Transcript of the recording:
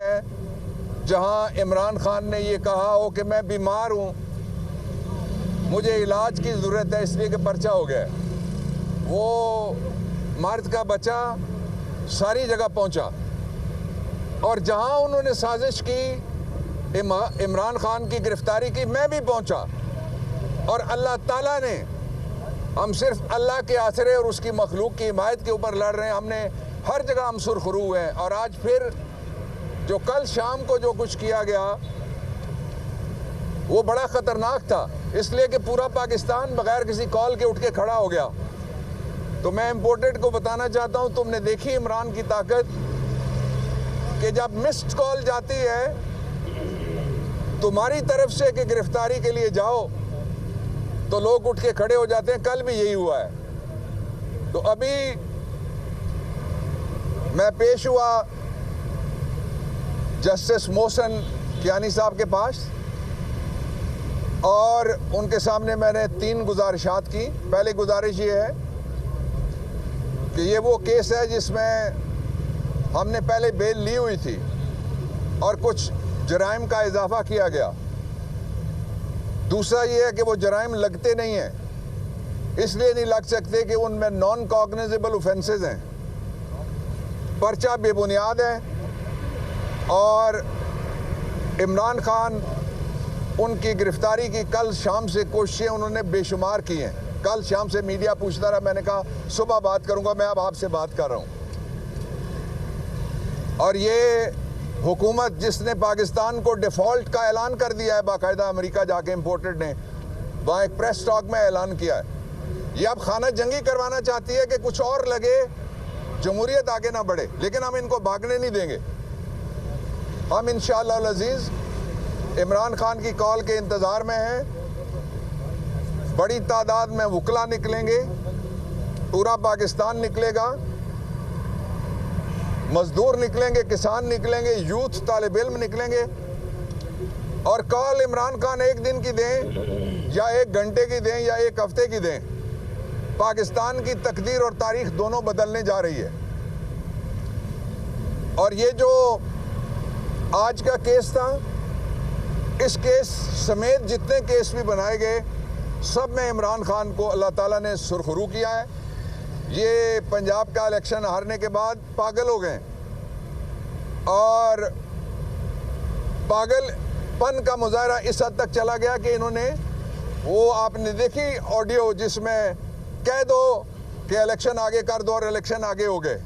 जहां इमरान खान ने ये कहा हो कि मैं बीमार हूं, मुझे इलाज की ज़रूरत है इसलिए कि पर्चा हो गया, वो मर्द का बच्चा सारी जगह पहुंचा। और जहां उन्होंने साजिश की इमरान खान की गिरफ्तारी की, मैं भी पहुंचा। और अल्लाह ताला ने, हम सिर्फ अल्लाह के आसरे और उसकी मखलूक की हिमायत के ऊपर लड़ रहे हैं। हमने हर जगह हम सुरखरू हैं। और आज फिर जो कल शाम को जो कुछ किया गया वो बड़ा ख़तरनाक था, इसलिए कि पूरा पाकिस्तान बगैर किसी कॉल के उठ के खड़ा हो गया। तो मैं इम्पोर्टेड को बताना चाहता हूं, तुमने देखी इमरान की ताकत कि जब मिस्ड कॉल जाती है तुम्हारी तरफ से कि गिरफ्तारी के लिए जाओ, तो लोग उठ के खड़े हो जाते हैं। कल भी यही हुआ है। तो अभी मैं पेश हुआ जस्टिस मोहसिन कियानी साहब के पास और उनके सामने मैंने 3 गुजारिशात की। पहली गुजारिश ये है कि ये वो केस है जिसमें हमने पहले बेल ली हुई थी और कुछ जराइम का इजाफा किया गया। दूसरा ये है कि वो जराइम लगते नहीं हैं, इसलिए नहीं लग सकते कि उनमें नॉन कॉग्निजेबल ऑफेंसेस हैं, पर्चा बेबुनियाद है। और इमरान खान, उनकी गिरफ्तारी की कल शाम से कोशिशें उन्होंने बेशुमार की हैं। कल शाम से मीडिया पूछता रहा, मैंने कहा सुबह बात करूंगा, मैं अब आपसे बात कर रहा हूं। और ये हुकूमत जिसने पाकिस्तान को डिफ़ॉल्ट का ऐलान कर दिया है, बाकायदा अमेरिका जाके इम्पोर्टेड ने वहाँ एक प्रेस टॉक में ऐलान किया है, ये अब खाना जंगी करवाना चाहती है कि कुछ और लगे, जमहूरियत आगे ना बढ़े। लेकिन हम इनको भागने नहीं देंगे। हम इंशाअल्लाह अज़ीज़ इमरान खान की कॉल के इंतज़ार में हैं। बड़ी तादाद में वकला निकलेंगे, पूरा पाकिस्तान निकलेगा, मजदूर निकलेंगे, किसान निकलेंगे, यूथ तालिब इल्म निकलेंगे। और कॉल इमरान खान एक दिन की दें या 1 घंटे की दें या 1 हफ्ते की दें, पाकिस्तान की तकदीर और तारीख दोनों बदलने जा रही है। और ये जो आज का केस था, इस केस समेत जितने केस भी बनाए गए, सब में इमरान खान को अल्लाह ताला ने सुरखरू किया है। ये पंजाब का इलेक्शन हारने के बाद पागल हो गए और पागलपन का मुजाहरा इस हद तक चला गया कि इन्होंने, वो आपने देखी ऑडियो जिसमें कह दो कि इलेक्शन आगे कर दो और इलेक्शन आगे हो गए।